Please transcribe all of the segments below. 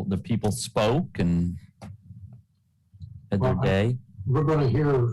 the people spoke and had their day. We're going to hear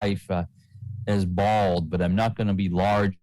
Life as bald, but I'm not going to be large.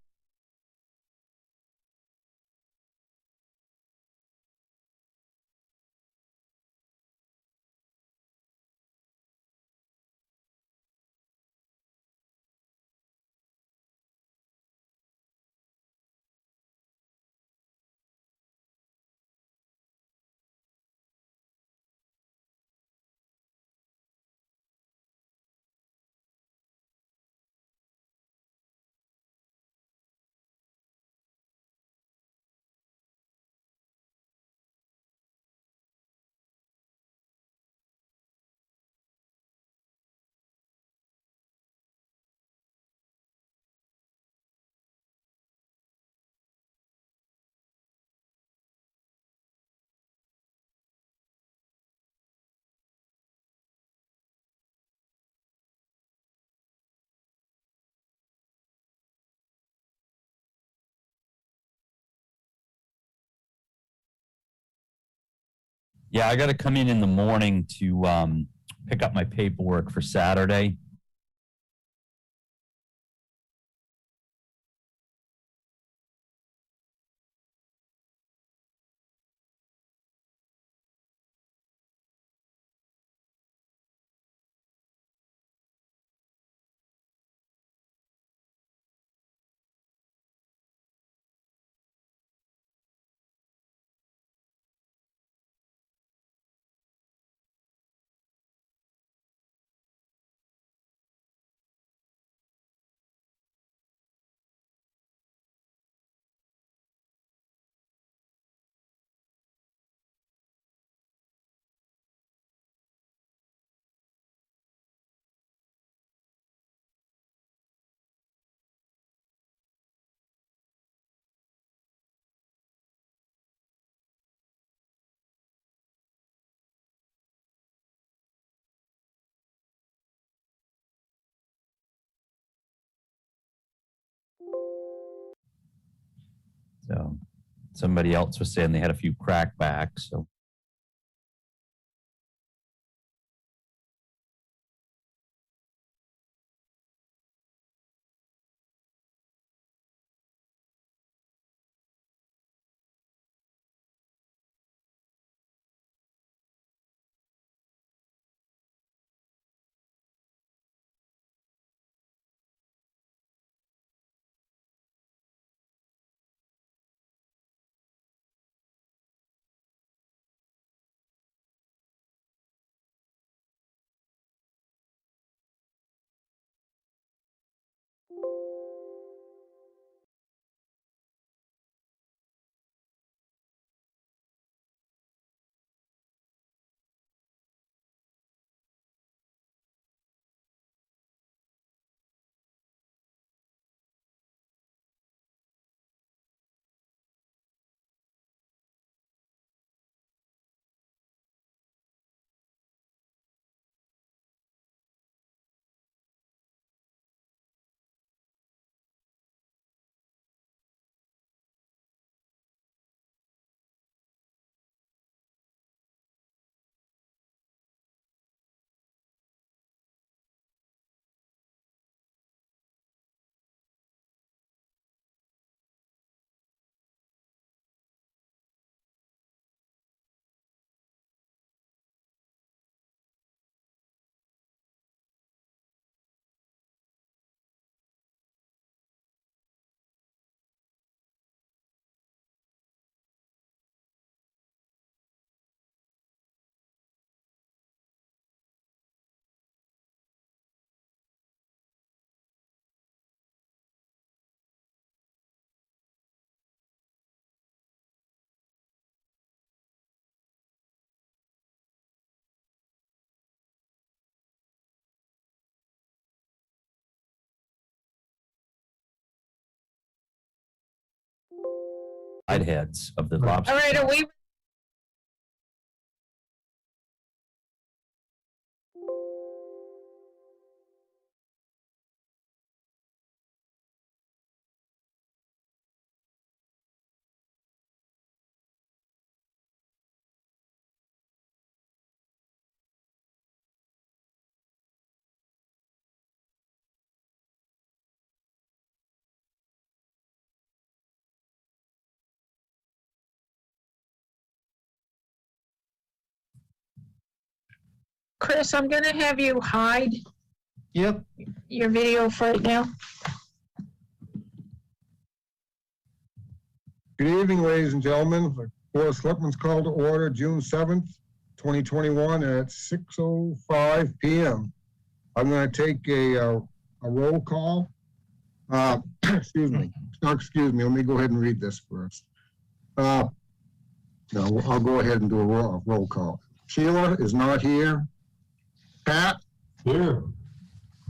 Yeah, I got to come in the morning to pick up my paperwork for Saturday. So somebody else was saying they had a few crackbacks. So side heads of the lobster. All right, are we? Chris, I'm gonna have you hide Yep. your video for right now. Good evening, ladies and gentlemen. The Board of Selectmen's call to order June 7th, 2021 at 6:05 p.m. I'm going to take a roll call. Excuse me. No, excuse me. Let me go ahead and read this first. No, I'll go ahead and do a roll call. Sheila is not here. Pat? Here.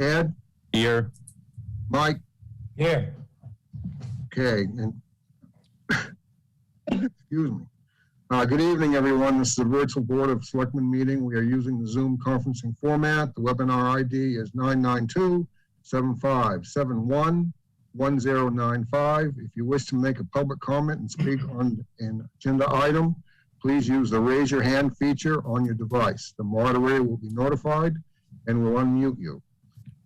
Ed? Here. Mike? Here. Okay. And excuse me. Good evening, everyone. This is a virtual Board of Selectmen meeting. We are using the Zoom conferencing format. The webinar ID is 992-7571-1095. If you wish to make a public comment and speak on an agenda item, please use the raise your hand feature on your device. The moderator will be notified and will unmute you.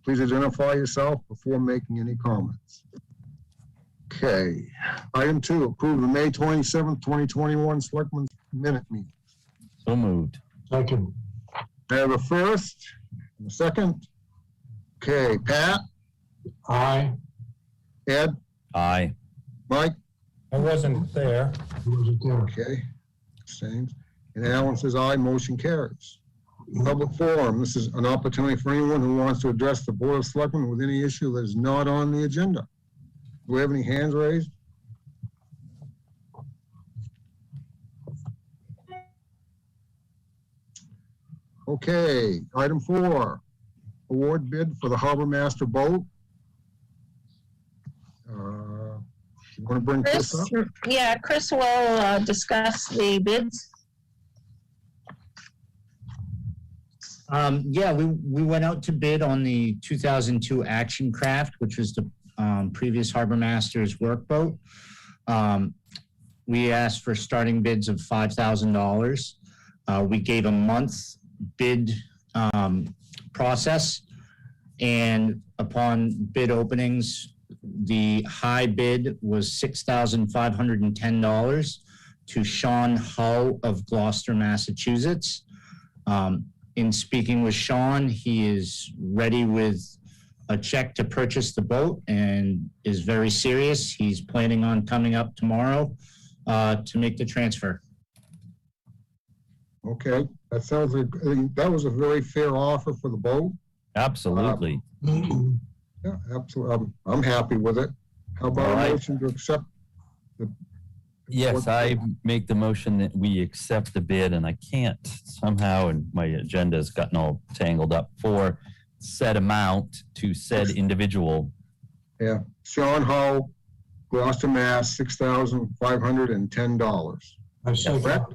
Please identify yourself before making any comments. Okay, item 2, approve the May 27th, 2021 Selectmen's Minute meeting. So moved. Second. I have a first and a second. Okay, Pat, Aye. Ed, Aye. Mike, I wasn't there. I wasn't there. okay, same. And Alan says aye, motion carries. Public forum, this is an opportunity for anyone who wants to address the Board of Selectmen with any issue that is not on the agenda. Do we have any hands raised? Okay, item 4, award bid for the Harbor Master boat. You want to bring Chris Chris, up? yeah, Chris will discuss the bids. Yeah, we went out to bid on the 2002 Action Craft, which was the previous Harbor Master's workboat. We asked for starting bids of $5,000. We gave a month bid process, and upon bid openings, the high bid was $6,510 to Sean Hull of Gloucester, Massachusetts. In speaking with Sean, he is ready with a check to purchase the boat and is very serious. He's planning on coming up tomorrow to make the transfer. Okay, that sounds like, that was a very fair offer for the boat. Absolutely. Yeah, absolutely. I'm happy with it. How about All right. a motion to accept? Yes, I make the motion that we accept the bid, and I can't somehow, and my agenda has gotten all tangled up, for said amount to said individual. Yeah, Sean Hull, Gloucester, Mass, $6,510. I second. Correct?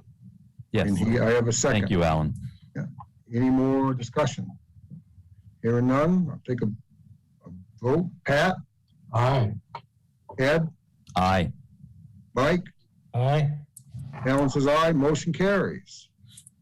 Yes. And I have a second. Thank you, Alan. Any more discussion? Hearing none, I'll take a vote. Pat, Aye. Ed, Aye. Mike, Aye. Alan says aye, motion carries.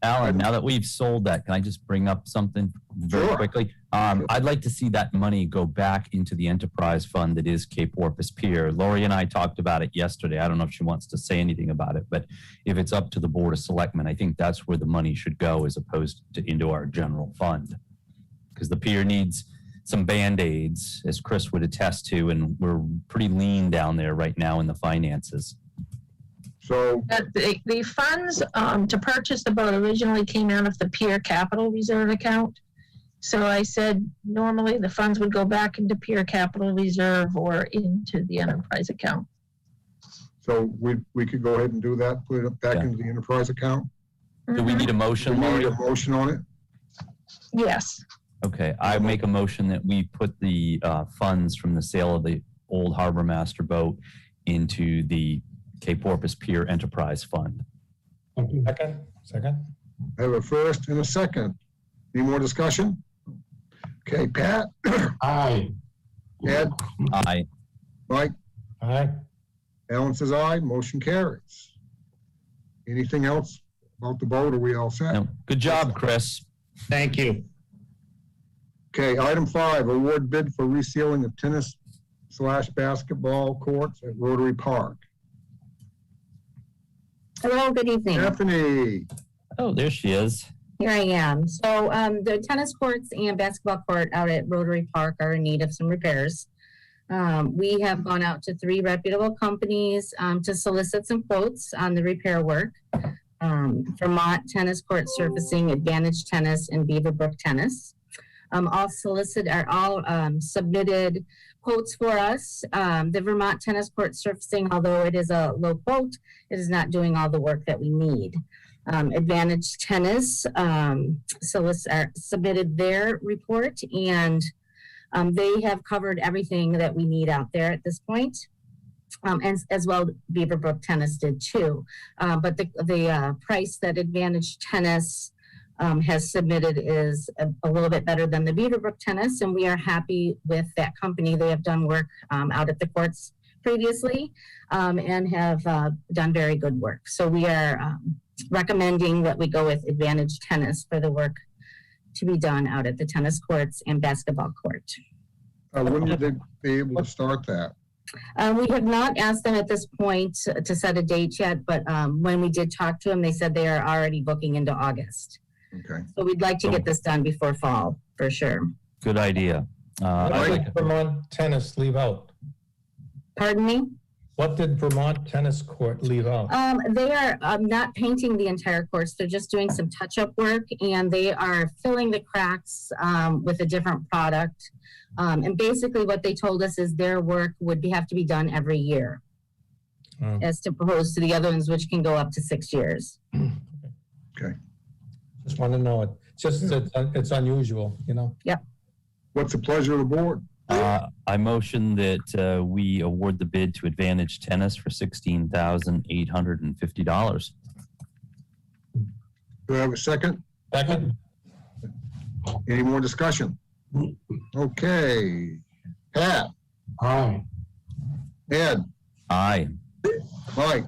Alan, now that we've sold that, can I just bring up something very Sure. quickly? I'd like to see that money go back into the enterprise fund that is Cape Porpoise Pier. Lori and I talked about it yesterday. I don't know if she wants to say anything about it, but if it's up to the Board of Selectmen, I think that's where the money should go as opposed to into our general fund. Because the pier needs some Band-Aids, as Chris would attest to, and we're pretty lean down there right now in the finances. So, The funds to purchase the boat originally came out of the Pier Capital Reserve account. So I said, normally the funds would go back into Pier Capital Reserve or into the enterprise account. so we could go ahead and do that, put it back Yeah. into the enterprise account? Do we need a Do motion, we need Lori? a motion on it? Yes. Okay, I make a motion that we put the funds from the sale of the old Harbor Master boat into the Cape Porpoise Pier Enterprise Fund. Second. I have a first and a second. Any more discussion? Okay, Pat? Aye. Ed? Aye. Mike? Aye. Alan says aye, motion carries. Anything else about the vote? Are we all set? No, good job, Chris. Thank you. Okay, item 5, award bid for resealing of tennis/basketball courts at Rotary Park. Hello, good evening. Stephanie, Oh, there she is. Here I am. So the tennis courts and basketball court out at Rotary Park are in need of some repairs. We have gone out to 3 reputable companies to solicit some quotes on the repair work. Vermont Tennis Court Surfacing, Advantage Tennis, and Beaverbrook Tennis. All submitted quotes for us. The Vermont Tennis Court Surfacing, although it is a low quote, it is not doing all the work that we need. Advantage Tennis submitted their report, and they have covered everything that we need out there at this point. And as well, Beaverbrook Tennis did too. But the price that Advantage Tennis has submitted is a little bit better than the Beaverbrook Tennis, and we are happy with that company. They have done work out at the courts previously and have done very good work. So we are recommending that we go with Advantage Tennis for the work to be done out at the tennis courts and basketball court. when would they be able to start that? We have not asked them at this point to set a date yet, but when we did talk to them, they said they are already booking into August. Okay. So we'd like to get this done before fall, for sure. Good idea. What I'd did like- Vermont Tennis leave out? Pardon me? What did Vermont Tennis Court leave out? They are not painting the entire course. They're just doing some touch-up work, and they are filling the cracks with a different product. And basically what they told us is their work would have to be done every year, Oh. as opposed to the other ones, which can go up to 6 years. Okay. Just want to know it. Just, it's unusual, you know? What's the pleasure of the board? I motion that we award the bid to Advantage Tennis for $16,850. Do I have a second? Second? Any more discussion? Okay. Pat? Aye. Ed? Aye. Mike?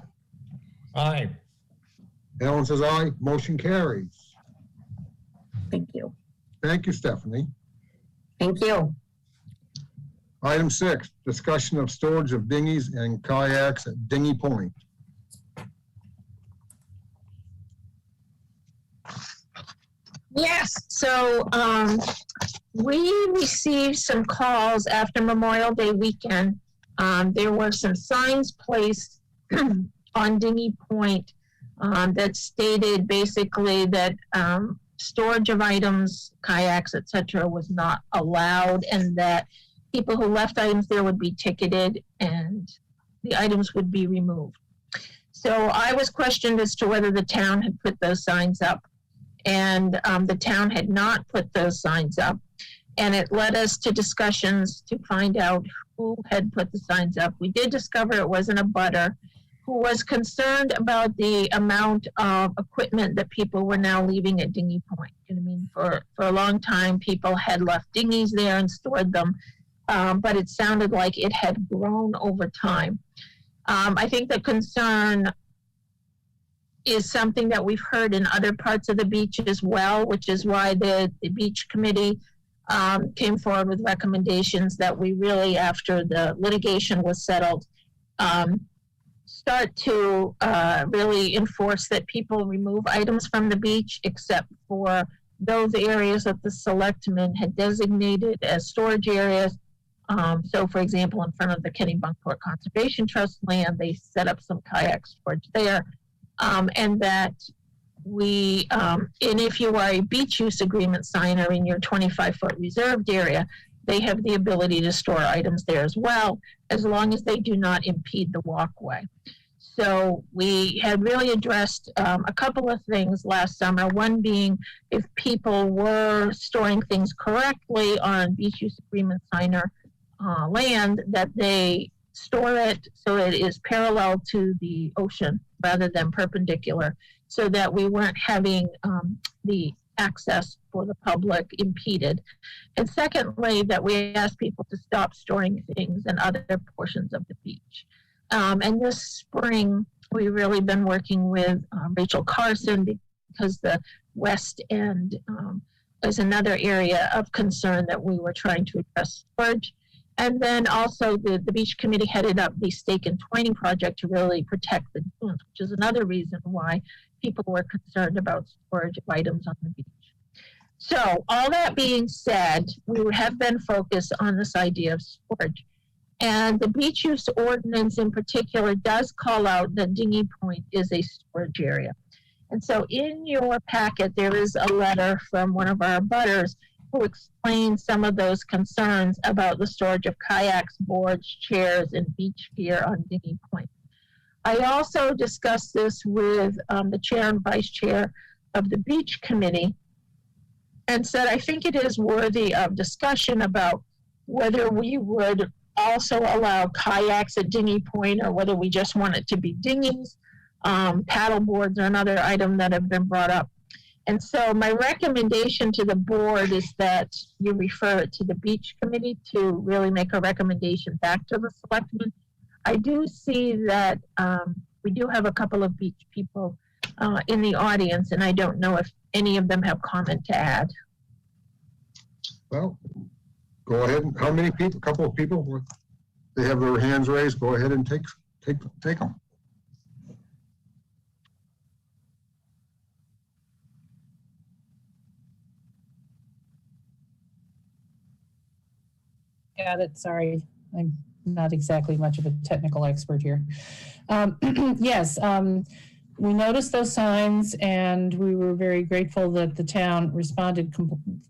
Aye. Alan says aye, motion carries. Thank you. Thank you, Stephanie. Thank you. Item 6, discussion of storage of dinghies and kayaks at Dinghy Point. Yes, so we received some calls after Memorial Day weekend. There were some signs placed on Dinghy Point that stated basically that storage of items, kayaks, etc., was not allowed, and that people who left items there would be ticketed and the items would be removed. So I was questioned as to whether the town had put those signs up, and the town had not put those signs up. And it led us to discussions to find out who had put the signs up. We did discover it wasn't a butter who was concerned about the amount of equipment that people were now leaving at Dinghy Point. I mean, for a long time, people had left dinghies there and stored them, but it sounded like it had grown over time. I think the concern is something that we've heard in other parts of the beach as well, which is why the beach committee came forward with recommendations that we really, after the litigation was settled, start to really enforce that people remove items from the beach except for those areas that the selectmen had designated as storage areas. So, for example, in front of the Kennebunkport Conservation Trust land, they set up some kayak storage there. And that we, and if you are a beach use agreement signer in your 25-foot reserved area, they have the ability to store items there as well, as long as they do not impede the walkway. So we had really addressed a couple of things last summer, one being if people were storing things correctly on beach use agreement signer land, that they store it so it is parallel to the ocean rather than perpendicular, so that we weren't having the access for the public impeded. And secondly, that we asked people to stop storing things in other portions of the beach. And this spring, we've really been working with Rachel Carson, because the West End is another area of concern that we were trying to address storage. And then also the beach committee headed up the stake and twining project to really protect the dunes, which is another reason why people were concerned about storage of items on the beach. So all that being said, we have been focused on this idea of storage. And the beach use ordinance in particular does call out that Dinghy Point is a storage area. And so in your packet, there is a letter from one of our abutters who explains some of those concerns about the storage of kayaks, boards, chairs, and beach gear on Dinghy Point. I also discussed this with the chair and vice chair of the beach committee and said, I think it is worthy of discussion about whether we would also allow kayaks at Dinghy Point or whether we just want it to be dinghies. Paddle boards are another item that have been brought up. And so my recommendation to the board is that you refer it to the beach committee to really make a recommendation back to the selectmen. I do see that we do have a couple of beach people in the audience, and I don't know if any of them have comment to add. Well, go ahead. How many people? A couple of people? They have their hands raised. Go ahead and take them. Got it. Sorry, I'm not exactly much of a technical expert here. Yes, we noticed those signs, and we were very grateful that the town responded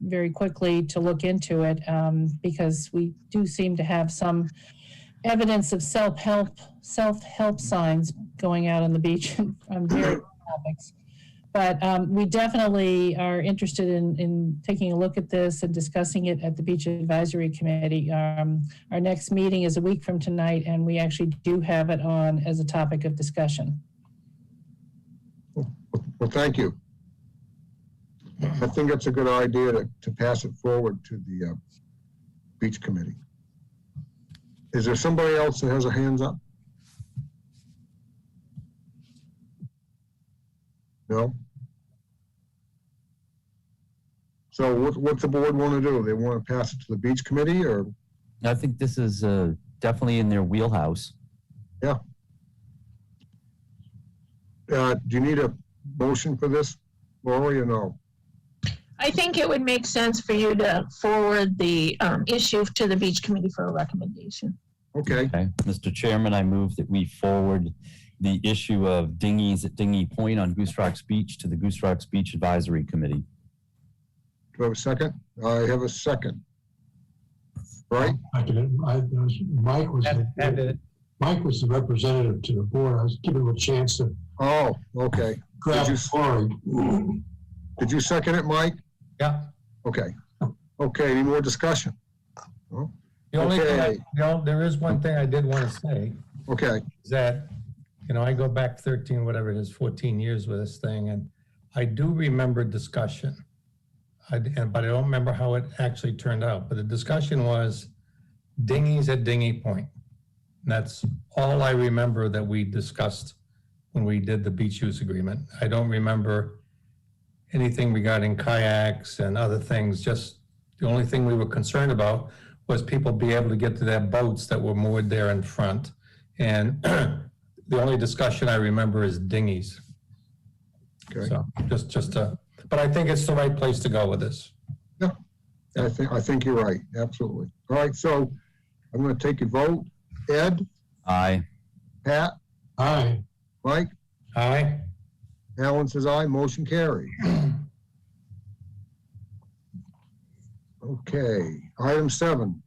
very quickly to look into it, because we do seem to have some evidence of self-help signs going out on the beach on various topics. But we definitely are interested in taking a look at this and discussing it at the Beach Advisory Committee. Our next meeting is a week from tonight, and we actually do have it on as a topic of discussion. Well, thank you. I think it's a good idea to pass it forward to the beach committee. Is there somebody else that has their hands up? No? So what's the board want to do? They want to pass it to the beach committee, or? I think this is definitely in their wheelhouse. Yeah. Do you need a motion for this, Lori, or no? I think it would make sense for you to forward the issue to the beach committee for a recommendation. Okay. Okay, Mr. Chairman, I move that we forward the issue of dinghies at Dinghy Point on Goose Rocks Beach to the Goose Rocks Beach Advisory Committee. Do I have a second? I have a second. Right? Mike was the representative to the board. I was giving him a chance to Oh, okay. grab the floor. Did you second it, Mike? Yeah. Okay. Okay, any more discussion? No? The only Okay. thing, there is one thing I did want to say, Okay, is that, I go back 13, whatever it is, 14 years with this thing, and I do remember discussion. But I don't remember how it actually turned out. But the discussion was dinghies at Dinghy Point. And that's all I remember that we discussed when we did the beach use agreement. I don't remember anything regarding kayaks and other things. Just the only thing we were concerned about was people be able to get to their boats that were moored there in front. And the only discussion I remember is dinghies. okay. So but I think it's the right place to go with this. I think you're right, absolutely. All right, so I'm going to take a vote. Ed? Aye. Pat? Aye. Mike? Aye. Alan says aye, motion carried. Okay, item 7.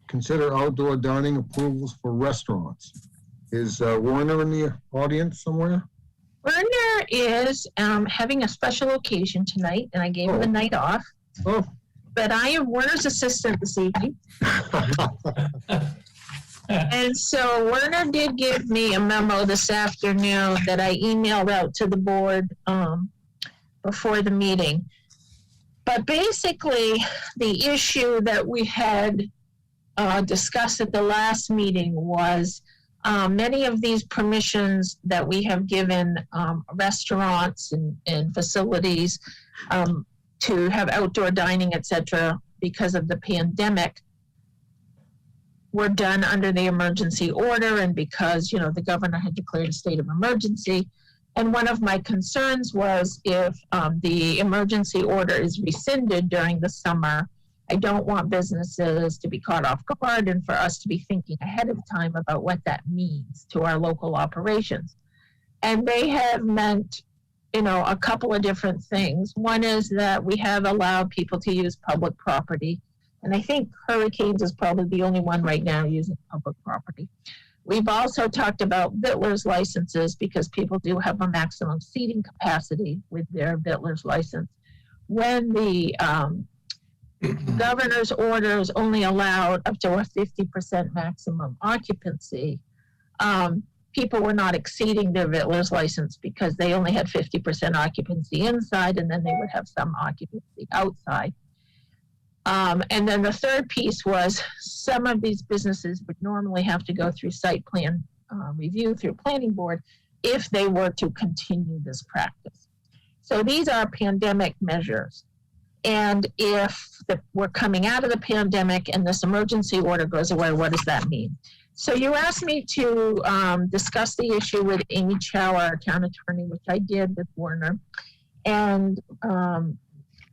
Consider outdoor dining approvals for restaurants. Is Warner in the audience somewhere? Werner is having a special occasion tonight, and I gave him a night off. Oh. But I am Werner's assistant this evening. And so Werner did give me a memo this afternoon that I emailed out to the board before the meeting. But basically, the issue that we had discussed at the last meeting was many of these permissions that we have given restaurants and facilities to have outdoor dining, et cetera, because of the pandemic, were done under the emergency order and because, the governor had declared a state of emergency. And one of my concerns was if the emergency order is rescinded during the summer, I don't want businesses to be caught off guard and for us to be thinking ahead of time about what that means to our local operations. And they have meant, a couple of different things. One is that we have allowed people to use public property. And I think Hurricanes is probably the only one right now using public property. We've also talked about Vittler's licenses because people do have a maximum seating capacity with their Vittler's license. When the governor's orders only allowed up to a 50% maximum occupancy, people were not exceeding their Vittler's license because they only had 50% occupancy inside and then they would have some occupancy outside. And then the third piece was some of these businesses would normally have to go through site plan review through planning board if they were to continue this practice. So these are pandemic measures. And if we're coming out of the pandemic and this emergency order goes away, what does that mean? So you asked me to discuss the issue with Amy Chow, our town attorney, which I did with Werner. And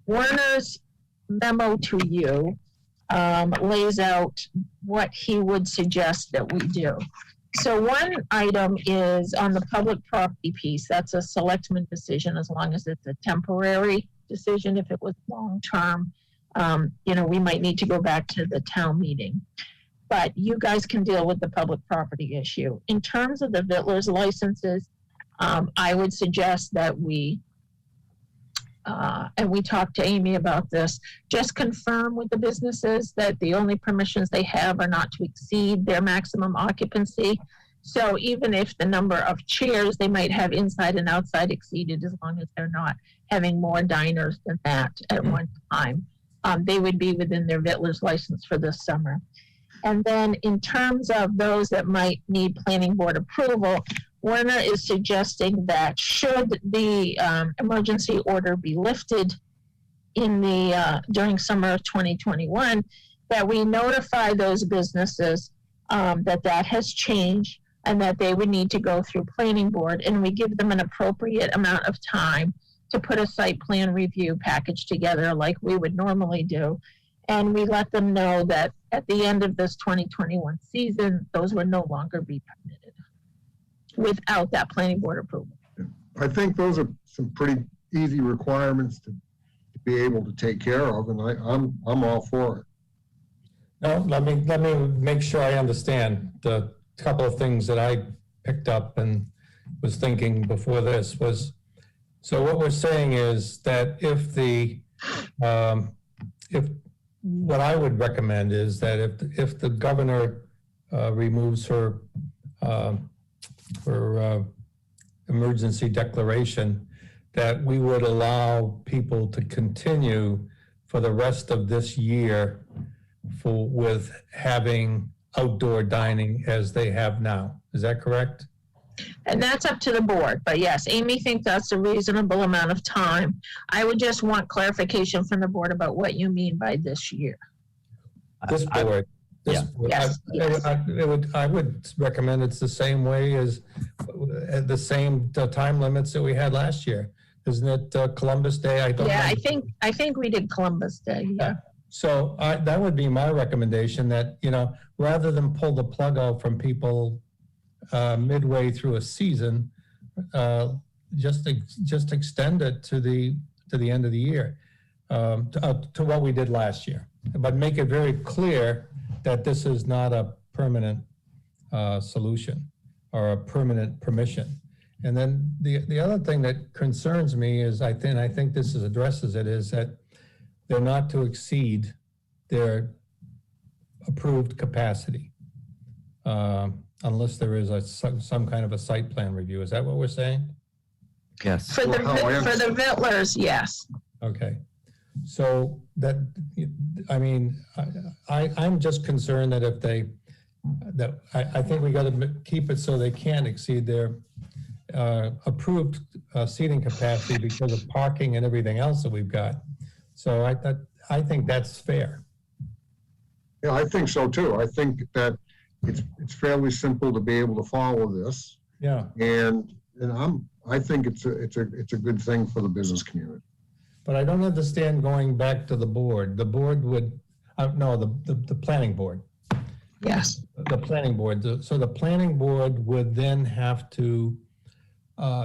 Werner's memo to you lays out what he would suggest that we do. So one item is on the public property piece. That's a selectman decision as long as it's a temporary decision. If it was long-term, we might need to go back to the town meeting. But you guys can deal with the public property issue. In terms of the Vittler's licenses, I would suggest that we, and we talked to Amy about this, just confirm with the businesses that the only permissions they have are not to exceed their maximum occupancy. So even if the number of chairs they might have inside and outside exceeded, as long as they're not having more diners than that at one time, they would be within their Vittler's license for this summer. And then in terms of those that might need planning board approval, Werner is suggesting that should the emergency order be lifted in the during summer of 2021, that we notify those businesses that has changed and that they would need to go through planning board, and we give them an appropriate amount of time to put a site plan review package together like we would normally do. And we let them know that at the end of this 2021 season, those would no longer be permitted without that planning board approval. I think those are some pretty easy requirements to be able to take care of, and I'm all for it. No, let me make sure I understand. The couple of things that I picked up and was thinking before this was, so what we're saying is that if what I would recommend is that if the governor removes her emergency declaration, that we would allow people to continue for the rest of this year with having outdoor dining as they have now. Is that correct? And that's up to the board. But yes, Amy thinks that's a reasonable amount of time. I would just want clarification from the board about what you mean by this year. This board. Yeah. Yes. I would recommend it's the same way as the same time limits that we had last year. Isn't it Columbus Day? I think we did Columbus Day. Yeah. So that would be my recommendation, that, rather than pull the plug out from people midway through a season, just extend it to the end of the year, to what we did last year, but make it very clear that this is not a permanent solution or a permanent permission. And then the other thing that concerns me is, I think this addresses it, is that they're not to exceed their approved capacity. unless there is some kind of a site plan review. Is that what we're saying? Yes. For the, Well, how I for the Vittlers, yes. Okay. So that, I mean, I'm just concerned that if they, that I think we got to keep it so they can't exceed their approved seating capacity because of parking and everything else that we've got. So I think that's fair. Yeah, I think so too. I think that it's fairly simple to be able to follow this. Yeah. And I think it's a good thing for the business community. But I don't understand going back to the board. The board would, no, the planning board. Yes. The planning board. So the planning board would then have to,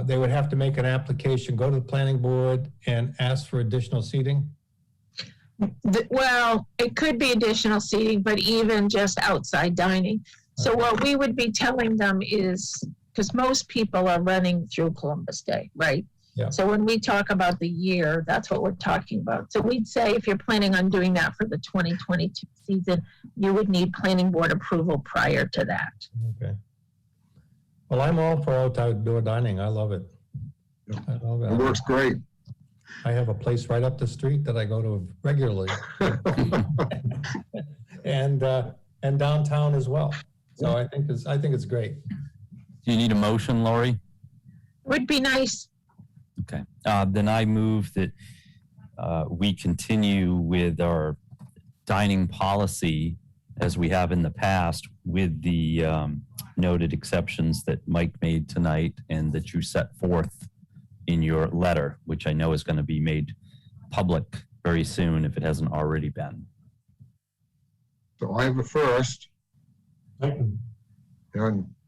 they would have to make an application, go to the planning board and ask for additional seating? Well, it could be additional seating, but even just outside dining. So what we would be telling them is, because most people are running through Columbus Day, right? Yeah. So when we talk about the year, that's what we're talking about. So we'd say if you're planning on doing that for the 2022 season, you would need planning board approval prior to that. Okay. Well, I'm all for outdoor dining. I love it. I love It it. works great. I have a place right up the street that I go to regularly. and downtown as well. So I think it's great. Do you need a motion, Lori? Would be nice. Okay. Then I move that we continue with our dining policy as we have in the past with the noted exceptions that Mike made tonight and that you set forth in your letter, which I know is going to be made public very soon if it hasn't already been. So I have a first. And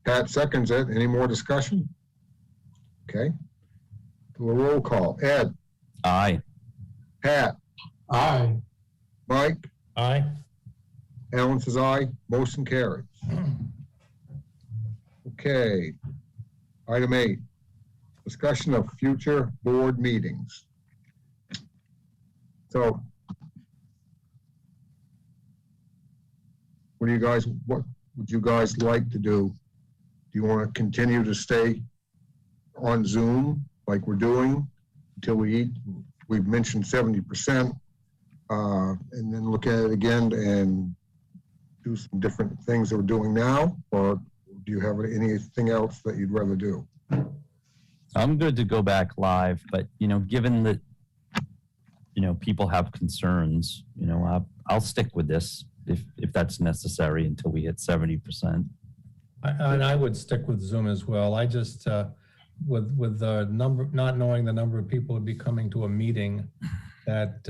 Pat seconds it. Any more discussion? Okay. Do a roll call. Ed, Aye. Pat, Aye. Mike, Aye. Alan says aye. Motion carries. Okay. Item 8, discussion of future board meetings. So what would you guys like to do? Do you want to continue to stay on Zoom like we're doing until we eat? We've mentioned 70%, and then look at it again and do some different things that we're doing now, or do you have anything else that you'd rather do? I'm good to go back live, but given that people have concerns, I'll stick with this if that's necessary until we hit 70%. And I would stick with Zoom as well. I just, with the number, not knowing the number of people would be coming to a meeting that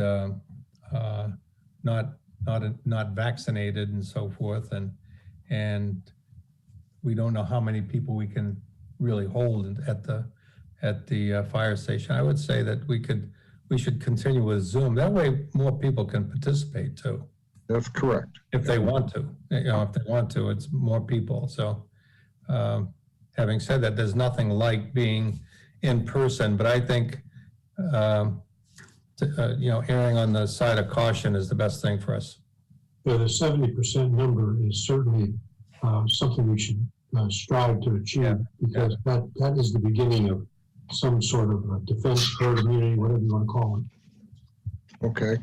not vaccinated and so forth, and we don't know how many people we can really hold at the fire station. I would say that we should continue with Zoom. That way, more people can participate too. That's correct. If they want to, if they want to, it's more people. So having said that, there's nothing like being in person, but I think, erring on the side of caution is the best thing for us. Yeah, the 70% number is certainly something we should strive to achieve, because that is the beginning of some sort of defense, herd immunity, whatever you want to call it. Okay.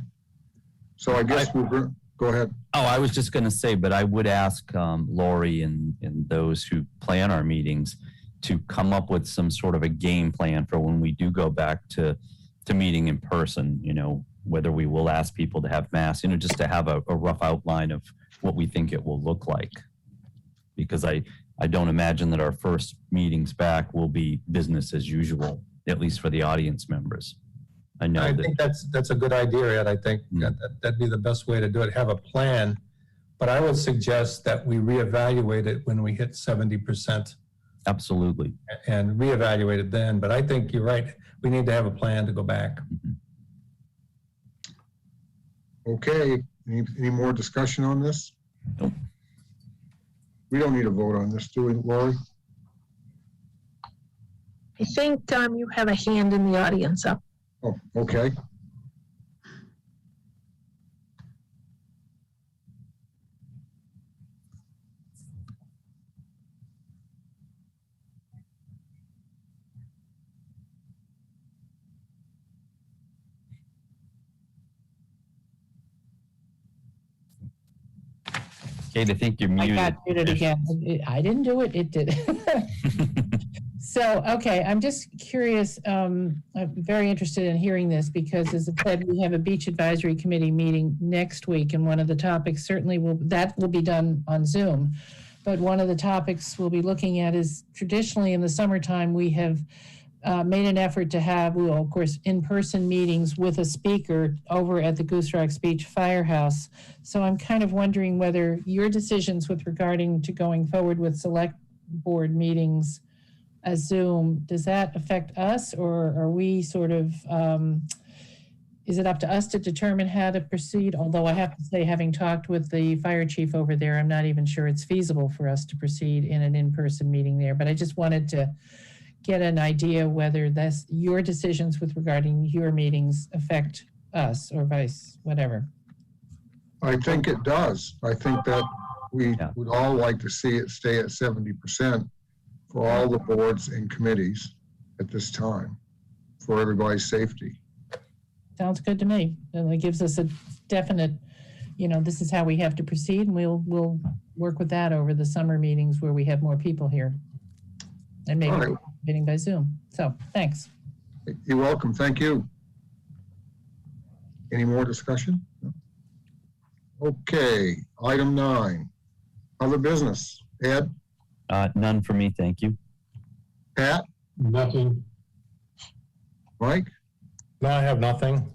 So I guess we'll go ahead. Oh, I was just going to say, but I would ask Lori and those who plan our meetings to come up with some sort of a game plan for when we do go back to meeting in person, whether we will ask people to have masks, just to have a rough outline of what we think it will look like. Because I don't imagine that our first meetings back will be business as usual, at least for the audience members. I think that's a good idea, Ed. I think that'd be the best way to do it, have a plan. But I would suggest that we reevaluate it when we hit 70%. Absolutely. And reevaluate it then. But I think you're right. We need to have a plan to go back. Okay. Any more discussion on this? Nope. We don't need a vote on this, do we, Lori? I think you have a hand in the audience up. Oh, okay. Kate, I think you're I muted. got muted again. I didn't do it, it did. So, okay, I'm just curious, I'm very interested in hearing this because as I said, we have a beach advisory committee meeting next week and one of the topics certainly will be done on Zoom. But one of the topics we'll be looking at is traditionally in the summertime, we have made an effort to have, well, of course, in-person meetings with a speaker over at the Goose Rocks Beach Firehouse. So I'm kind of wondering whether your decisions with regarding to going forward with select board meetings as Zoom, does that affect us or are we sort of, is it up to us to determine how to proceed? Although I have to say, having talked with the fire chief over there, I'm not even sure it's feasible for us to proceed in an in-person meeting there. But I just wanted to get an idea whether that's your decisions with regarding your meetings affect us or vice, whatever. I think it does. I think that we would all like to see it stay at 70% for all the boards and committees at this time, for everybody's safety. Sounds good to me. And it gives us a definite, this is how we have to proceed, and we'll work with that over the summer meetings where we have more people here. And maybe All right. meeting by Zoom. So, thanks. You're welcome. Thank you. Any more discussion? Okay, item 9, other business. Ed, None for me, thank you. Pat, Nothing. Mike? No, I have nothing.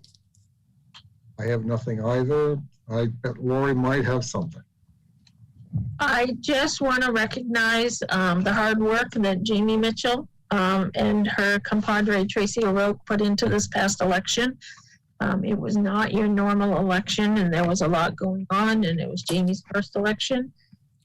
I have nothing either. I bet Lori might have something. I just want to recognize the hard work that Jamie Mitchell and her compadre Tracy O'Rourke put into this past election. It was not your normal election, and there was a lot going on, and it was Jamie's first election.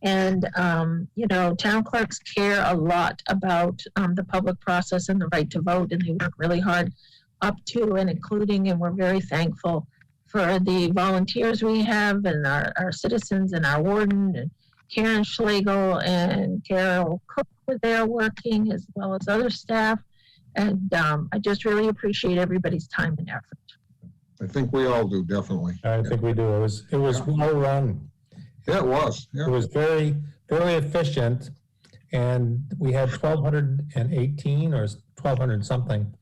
And, town clerks care a lot about the public process and the right to vote, and they work really hard up to and including, and we're very thankful for the volunteers we have and our citizens and our warden and Karen Schlegel and Carol Cook were there working as well as other staff. And I just really appreciate everybody's time and effort. I think we all do, definitely. I think we do. It was well run. Yeah, it was. It Yeah. was very, very efficient. And we had 1,218 or 1,200 something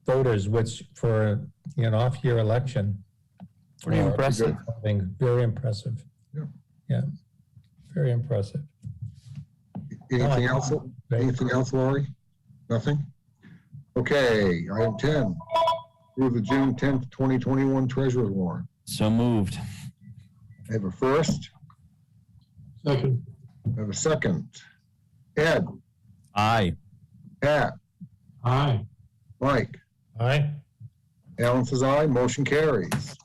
voters, which for an off-year election. Pretty impressive. Something very impressive. Yeah. Very impressive. Anything else? Anything else, Lori? Nothing? Okay, item 10. Approve the June 10th, 2021 treasurer's warrant. So moved. I have a first. Second. I have a second. Ed, Aye. Pat, Aye. Mike. Aye. Alan says aye, motion carries.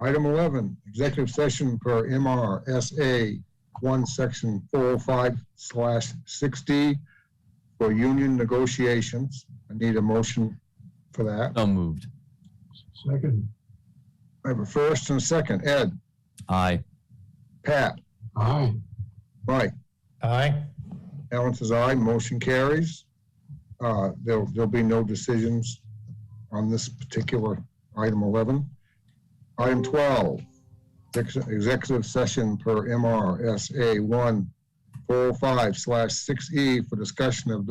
Item 11, executive session per MRSA 1 section 405/6D for union negotiations. I need a motion for that. So moved. Second. I have a first and a second. Ed, Aye. Pat, Aye. Mike. Aye. Alan says aye, motion carries. There'll be no decisions on this particular item 11. Item 12, executive session per MRSA 1 405/6E for discussion of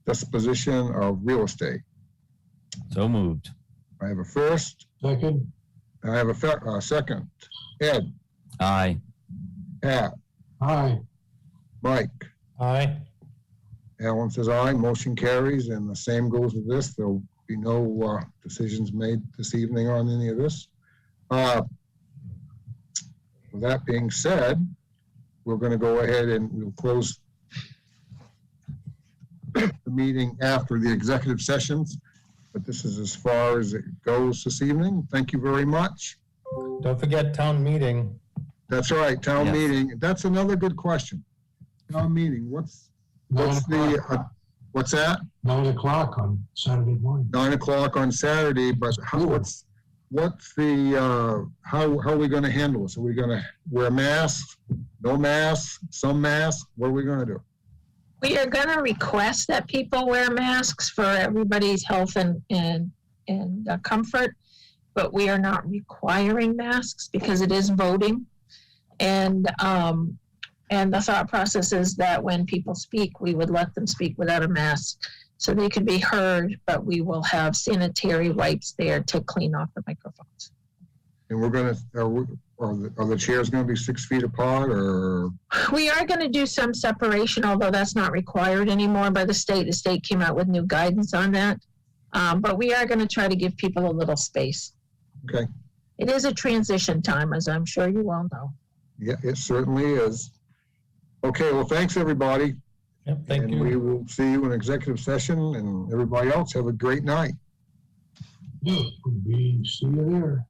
disposition of real estate. So moved. I have a first. Second. I have a second. Ed, Aye. Pat, Aye. Mike. Aye. Alan says aye, motion carries, and the same goes with this. There'll be no decisions made this evening on any of this. With that being said, we're going to go ahead and we'll close the meeting after the executive sessions, but this is as far as it goes this evening. Thank you very much. Don't forget town meeting. That's right, town Yes. meeting. That's another good question. Town meeting, what's Nine what's that? 9 o'clock on Saturday morning. 9 o'clock on Saturday, but what's the, how are we gonna handle this? Are we gonna wear masks, no masks, some masks? What are we gonna do? We are going to request that people wear masks for everybody's health and comfort, but we are not requiring masks because it is voting. And the thought process is that when people speak, we would let them speak without a mask so they can be heard, but we will have sanitary wipes there to clean off the microphones. And we're gonna, are the chairs gonna be 6 feet apart, or? We are going to do some separation, although that's not required anymore by the state. The state came out with new guidance on that. But we are going to try to give people a little space. Okay. It is a transition time, as I'm sure you all know. Yeah, it certainly is. Okay, well, thanks, everybody. Yep, thank And you. we will see you in executive session, and everybody else have a great night. We see you there.